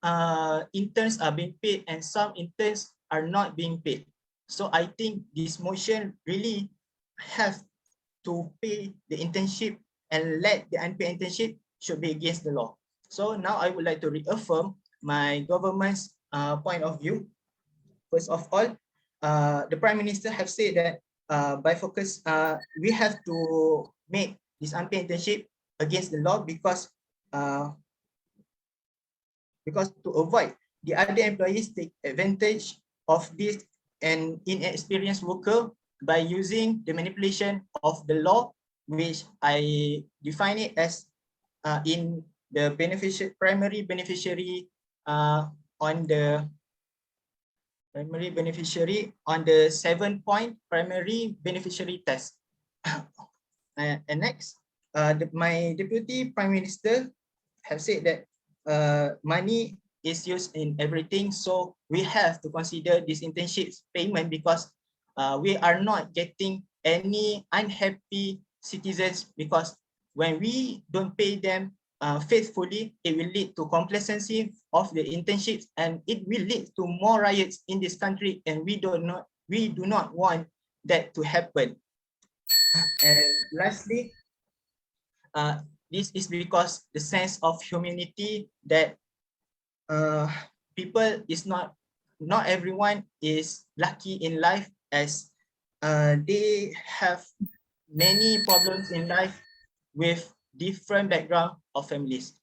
interns are being paid and some interns are not being paid. So I think this motion really have to pay the internship and let the unpaid internship should be against the law. So now I would like to reaffirm my government's point of view. First of all, the Prime Minister have said that by focus, we have to make this unpaid internship against the law because because to avoid the other employees take advantage of this an inexperienced worker by using the manipulation of the law, which I define it as in the primary beneficiary on the 7-point primary beneficiary test. And next, my deputy prime minister have said that money is used in everything, so we have to consider this internships payment because we are not getting any unhappy citizens, because when we don't pay them faithfully, it will lead to complacency of the internships and it will lead to more riots in this country, and we do not want that to happen. And lastly, this is because the sense of humanity that people is not everyone is lucky in life, as they have many problems in life with different background of families.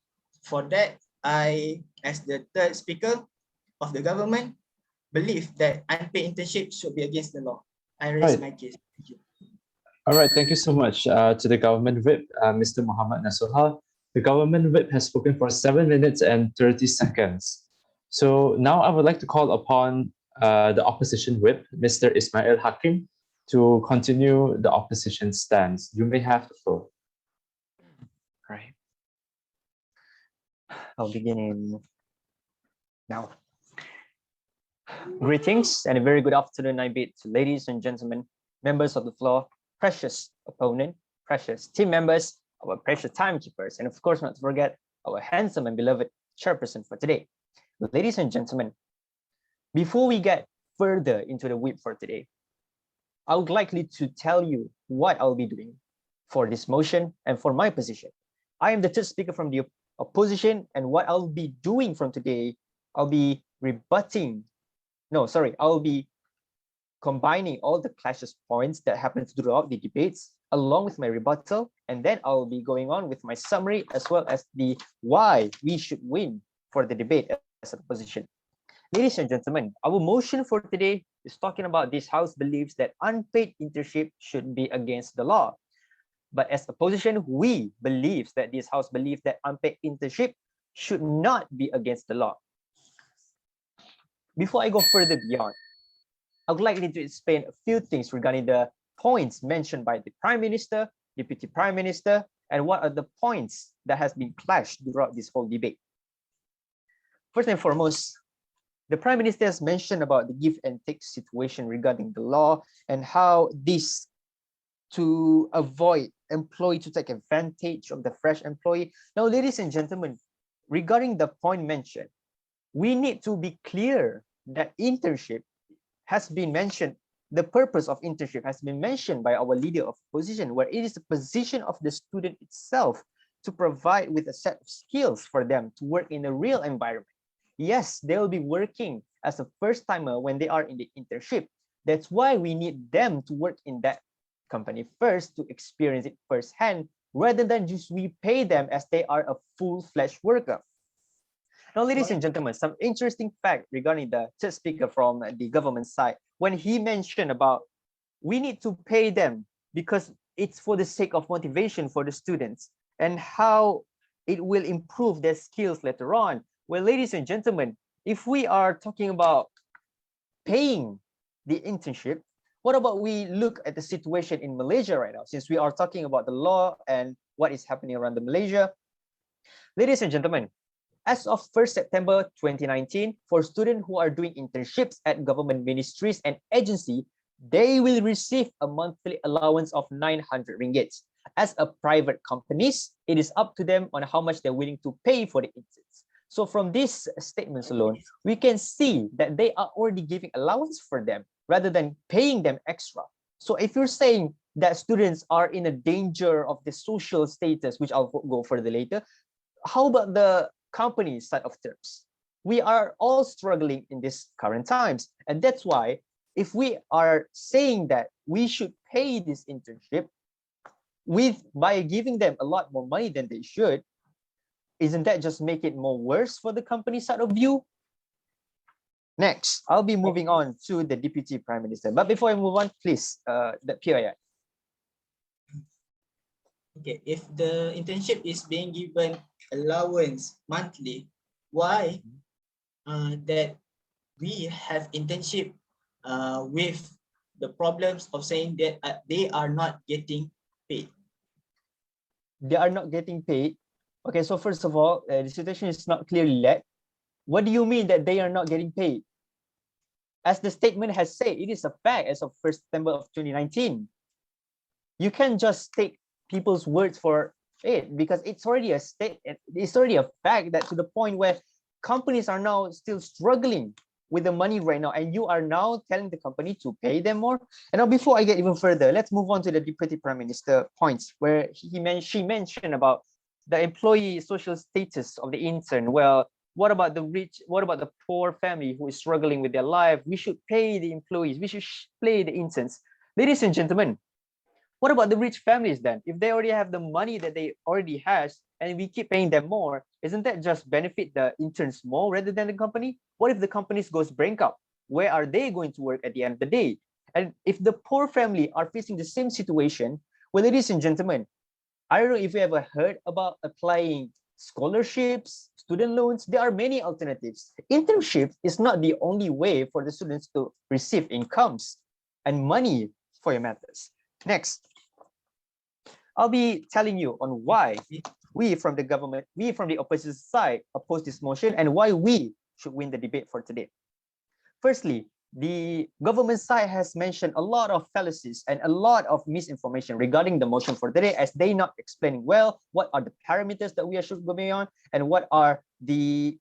For that, I, as the third speaker of the government, believe that unpaid internship should be against the law. I raise my case. Thank you. All right, thank you so much to the government whip, Mr. Muhammad Nasuha. The government whip has spoken for 7 minutes and 30 seconds. So now I would like to call upon the opposition whip, Mr. Ismail Hakim, to continue the opposition stance. You may have the floor. Right. I'll begin in now. Greetings and a very good afternoon, I bid to ladies and gentlemen, members of the floor, precious opponent, precious team members, our precious timekeepers, and of course not to forget our handsome and beloved chairperson for today. Ladies and gentlemen, before we get further into the whip for today, I would like to tell you what I'll be doing for this motion and for my position. I am the third speaker from the opposition, and what I'll be doing from today, I'll be I'll be combining all the clashes points that happened throughout the debates along with my rebuttal, and then I'll be going on with my summary as well as the why we should win for the debate as an opposition. Ladies and gentlemen, our motion for today is talking about this House believes that unpaid internship should be against the law. But as opposition, we believe that this House believes that unpaid internship should not be against the law. Before I go further beyond, I would like to explain a few things regarding the points mentioned by the Prime Minister, Deputy Prime Minister, and what are the points that has been clashed throughout this whole debate. First and foremost, the Prime Minister has mentioned about the give and take situation regarding the law and how this to avoid employee to take advantage of the fresh employee. Now, ladies and gentlemen, regarding the point mentioned, we need to be clear that internship has been mentioned. The purpose of internship has been mentioned by our leader of opposition, where it is the position of the student itself to provide with a set of skills for them to work in a real environment. Yes, they will be working as a first timer when they are in the internship. That's why we need them to work in that company first to experience it firsthand, rather than just we pay them as they are a full-fledged worker. Now, ladies and gentlemen, some interesting fact regarding the third speaker from the government side, when he mentioned about we need to pay them because it's for the sake of motivation for the students and how it will improve their skills later on. Well, ladies and gentlemen, if we are talking about paying the internship, what about we look at the situation in Malaysia right now, since we are talking about the law and what is happening around the Malaysia. Ladies and gentlemen, as of 1st September 2019, for students who are doing internships at government ministries and agencies, they will receive a monthly allowance of 900 ringgit. As a private companies, it is up to them on how much they're willing to pay for the interns. So from these statements alone, we can see that they are already giving allowance for them rather than paying them extra. So if you're saying that students are in a danger of the social status, which I'll go further later, how about the company side of terms? We are all struggling in these current times. And that's why if we are saying that we should pay this internship by giving them a lot more money than they should, Isn't that just make it more worse for the company side of view? Next, I'll be moving on to the Deputy Prime Minister. But before I move on, please, the PII. Okay, if the internship is being given allowance monthly, why that we have internship with the problems of saying that they are not getting paid? They are not getting paid. Okay, so first of all, the situation is not clearly led. What do you mean that they are not getting paid? As the statement has said, it is a fact as of 1st September of 2019. You can't just take people's words for it because it's already a it's already a fact that to the point where companies are now still struggling with the money right now, and you are now telling the company to pay them more. And now, before I get even further, let's move on to the Deputy Prime Minister points where she mentioned about the employee social status of the intern. Well, what about the rich? What about the poor family who is struggling with their life? We should pay the employees. We should pay the interns. Ladies and gentlemen, what about the rich families then? If they already have the money that they already has and we keep paying them more, isn't that just benefit the interns more rather than the company? What if the companies goes bankrupt? Where are they going to work at the end of the day? And if the poor family are facing the same situation, well, ladies and gentlemen, I don't know if you ever heard about applying scholarships, student loans. There are many alternatives. Internship is not the only way for the students to receive incomes and money for your matters. Next, I'll be telling you on why we from the government, we from the opposition side oppose this motion and why we should win the debate for today. Firstly, the government side has mentioned a lot of fallacies and a lot of misinformation regarding the motion for today, as they not explaining well what are the parameters that we are should go beyond and what are the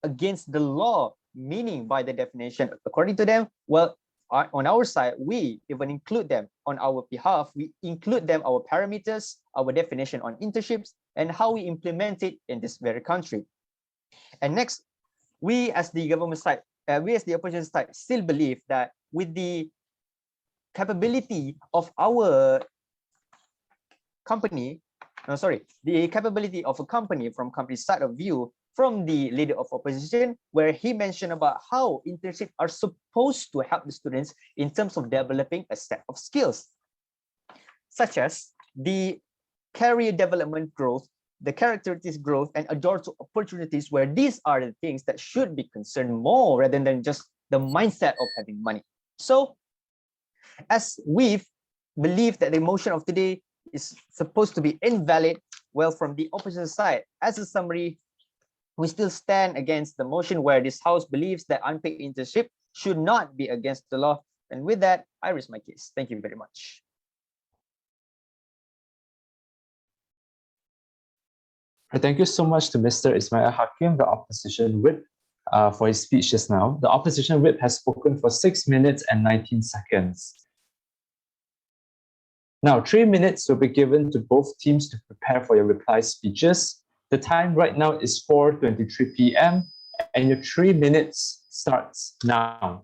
against the law meaning by the definition. According to them, well, on our side, we even include them on our behalf. We include them, our parameters, our definition on internships, and how we implement it in this very country. And next, we as the government side, we as the opposition side still believe that with the capability of our company, the capability of a company from company side of view, from the leader of opposition, where he mentioned about how internships are supposed to help the students in terms of developing a set of skills, such as the career development growth, the characteristics growth, and a door to opportunities, where these are the things that should be concerned more rather than just the mindset of having money. So, as we believe that the motion of today is supposed to be invalid, well, from the opposition side, as a summary, we still stand against the motion where this house believes that unpaid internship should not be against the law. And with that, I raise my case. Thank you very much. Thank you so much to Mr. Ismail Hakim, the opposition whip, for his speech just now. The opposition whip has spoken for 6 minutes and 19 seconds. Now, 3 minutes will be given to both teams to prepare for your reply speeches. The time right now is 4:23 p.m. and your 3 minutes starts now.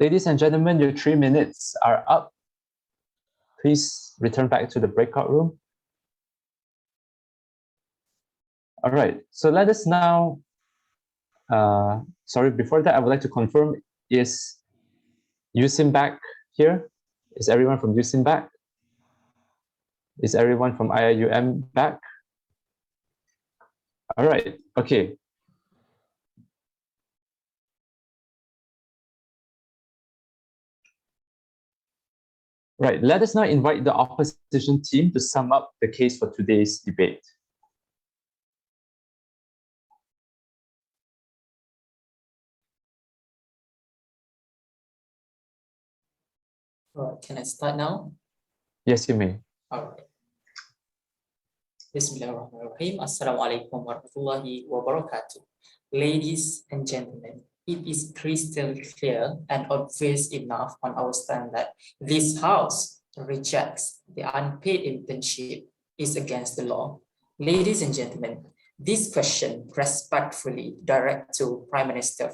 Ladies and gentlemen, your 3 minutes are up. Please return back to the breakout room. All right, so let us now, sorry, before that, I would like to confirm, is USIM back here? Is everyone from USIM back? Is everyone from IIUM back? All right, okay. Right, let us now invite the opposition team to sum up the case for today's debate. All right, can I start now? Yes, you may. All right. Bismillahirrahmanirrahim. Assalamualaikum warahmatullahi wabarakatuh. Ladies and gentlemen, it is crystal clear and obvious enough on our stand that this House rejects the unpaid internship is against the law. Ladies and gentlemen, this question respectfully direct to Prime Minister,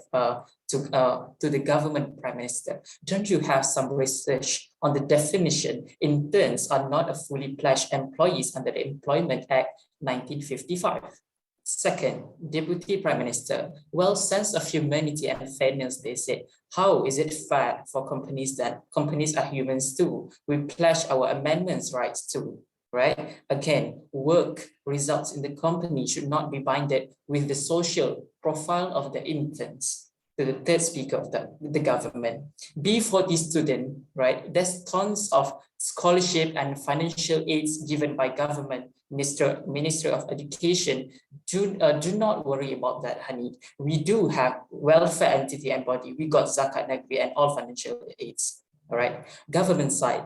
to the government Prime Minister. Don't you have some research on the definition? Interns are not a fully pledged employees under the Employment Act 1955. Second, Deputy Prime Minister, well, sense of humanity and fairness, they said, how is it fair for companies that companies are humans too? We pledge our amendments rights too, right? Again, work results in the company should not be binded with the social profile of the interns. To the third speaker of the government. B40 student, right? There's tons of scholarship and financial aids given by government, Ministry of Education. Do not worry about that, honey. We do have welfare entity and body. We got Zakat Negeri and all financial aids. All right. Government side,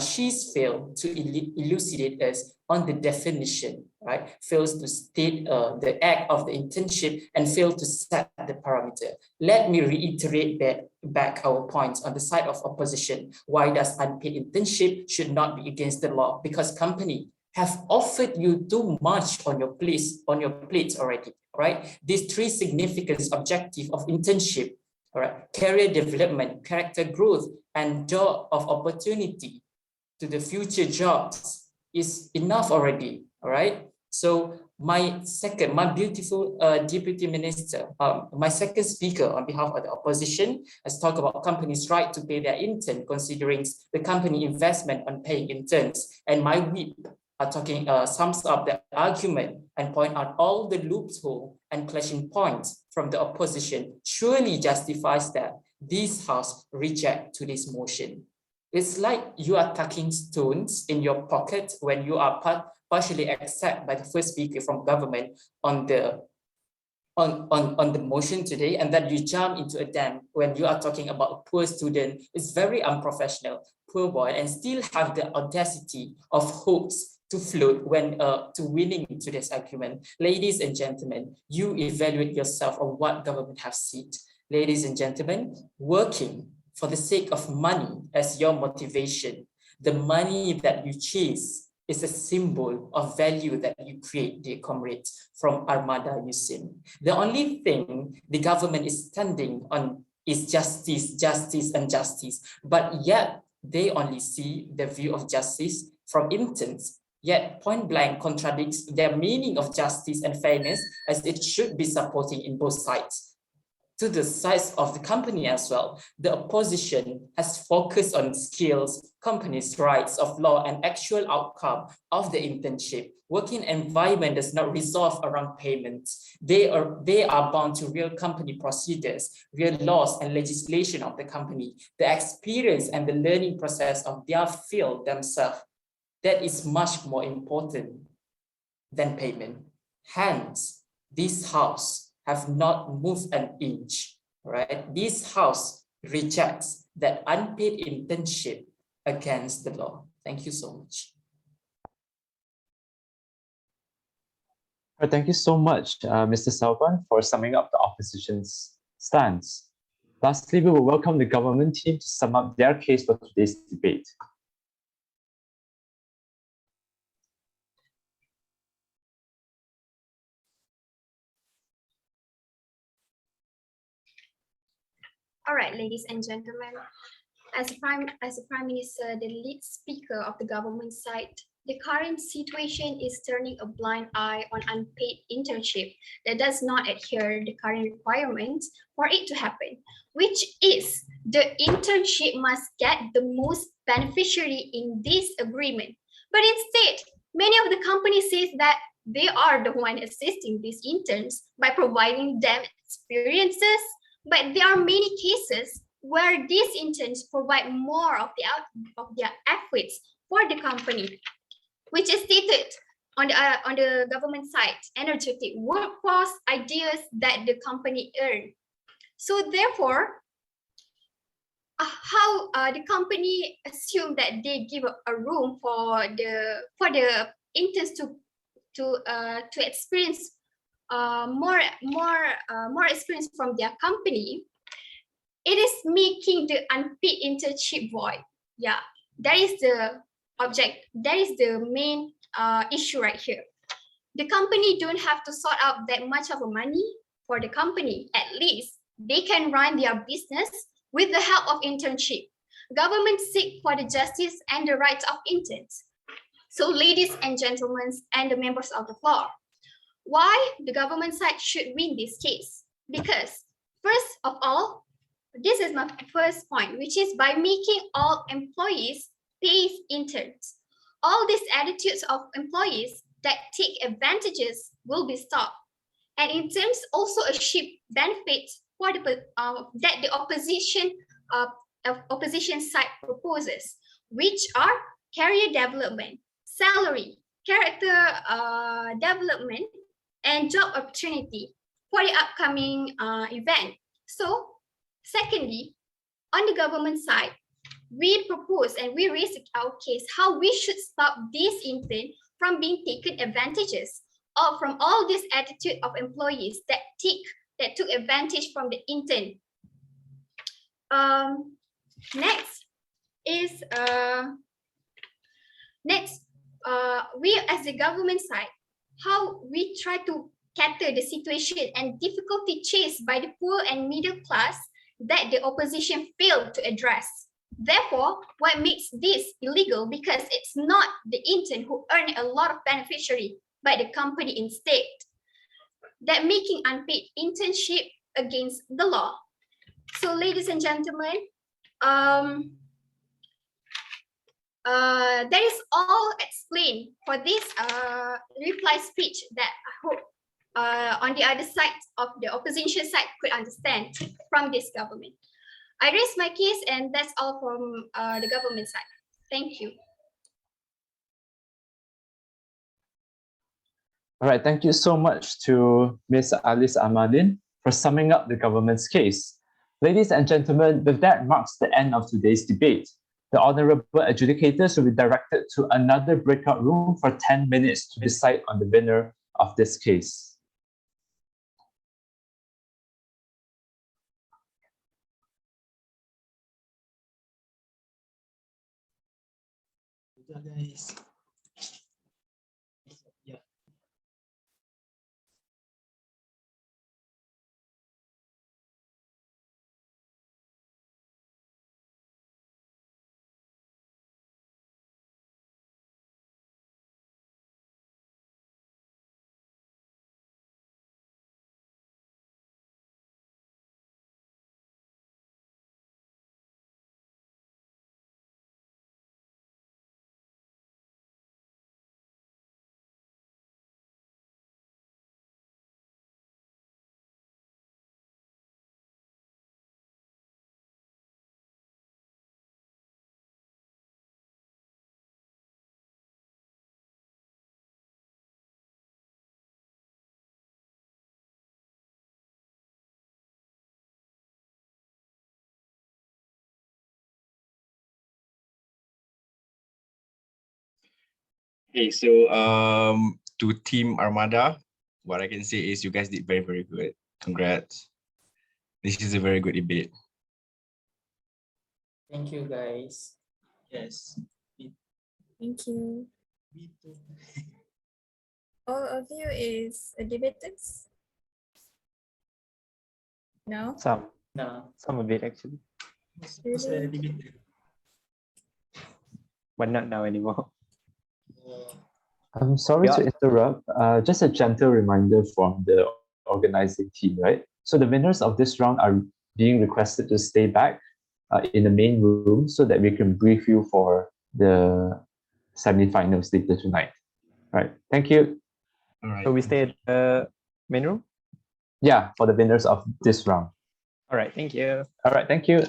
she's failed to elucidate us on the definition, right? Fails to state the act of the internship and failed to set the parameter. Let me reiterate back our points on the side of opposition. Why does unpaid internship should not be against the law? Because company have offered you too much on your plates already, right? These three significant objectives of internship, all right, career development, character growth, and job of opportunity to the future jobs is enough already, all right? So my beautiful Deputy Minister, my second speaker on behalf of the opposition has talked about companies' right to pay their intern, considering the company investment on paying interns. And my whip are talking, sums up the argument and point out all the loophole and clashing points from the opposition surely justifies that this House reject to this motion. It's like you are tucking stones in your pocket when you are partially accepted by the first speaker from government on the motion today, and then you jump into a dam when you are talking about a poor student. It's very unprofessional, poor boy, and still have the audacity of hopes to float when to winning today's argument. Ladies and gentlemen, you evaluate yourself on what government have said. Ladies and gentlemen, working for the sake of money as your motivation, the money that you chase is a symbol of value that you create, dear comrades, from Armada USIM. The only thing the government is standing on is justice, justice, and justice. But yet, they only see the view of justice from interns, yet point blank contradicts their meaning of justice and fairness as it should be supporting in both sides. To the size of the company as well, the opposition has focused on skills, companies' rights of law, and actual outcome of the internship. Working environment does not resolve around payments. They are bound to real company procedures, real laws and legislation of the company, the experience and the learning process of their field themselves. That is much more important than payment. Hence, this House have not moved an inch, right? This House rejects that unpaid internship against the law. Thank you so much. Thank you so much, Mr. Salvan, for summing up the opposition's stance. Lastly, we will welcome the government team to sum up their case for today's debate. All right, ladies and gentlemen. As a prime minister, the lead speaker of the government side, the current situation is turning a blind eye on unpaid internship that does not adhere the current requirements for it to happen, which is the internship must get the most beneficiary in this agreement. But instead, many of the companies say that they are the one assisting these interns by providing them experiences, but there are many cases where these interns provide more of their efforts for the company, which is stated on the government side, energetic workforce ideas that the company earn. So therefore, how the company assume that they give a room for the interns to experience more experience from their company, it is making the unpaid internship void. Yeah, that is the object. That is the main issue right here. The company don't have to sort out that much of a money for the company. At least they can run their business with the help of internship. Government seek for the justice and the rights of interns. So ladies and gentlemen and the members of the floor, why the government side should win this case? Because first of all, this is my first point, which is by making all employees pay interns. All these attitudes of employees that take advantages will be stopped. And in terms also achieve benefits for that the opposition side proposes, which are career development, salary, character development, and job opportunity for the upcoming event. So, secondly, on the government side, we propose and we raise our case how we should stop this intern from being taken advantages or from all this attitude of employees that took advantage from the intern. Next is we as the government side, how we try to cater the situation and difficulty faced by the poor and middle class that the opposition failed to address. Therefore, what makes this illegal? Because it's not the intern who earn a lot of beneficiary, but the company instead. That making unpaid internship against the law. So, ladies and gentlemen, that is all explained for this reply speech that I hope on the other side of the opposition side could understand from this government. I raise my case and that's all from the government side. Thank you. All right, thank you so much to Ms. Alice Ahmadin for summing up the government's case. Ladies and gentlemen, with that marks the end of today's debate. The honorable adjudicators will be directed to another breakout room for 10 minutes to decide on the winner of this case. Guys. Yeah. Okay, so to Team Armada, what I can say is you guys did very, very good. Congrats. This is a very good debate. Thank you, guys. Yes. Thank you. Me too. All of you is debaters? No? Some. No. Some of it actually, Was a debater. but not now anymore. I'm sorry to Yeah. interrupt. Just a gentle reminder from the organizing team, right? So the winners of this round are being requested to stay back in the main room so that we can brief you for the semi-finals later tonight. Right. Thank you. All right. So we stay at the main room. Yeah, for the winners of this round. All right. Thank you. All right. Thank you.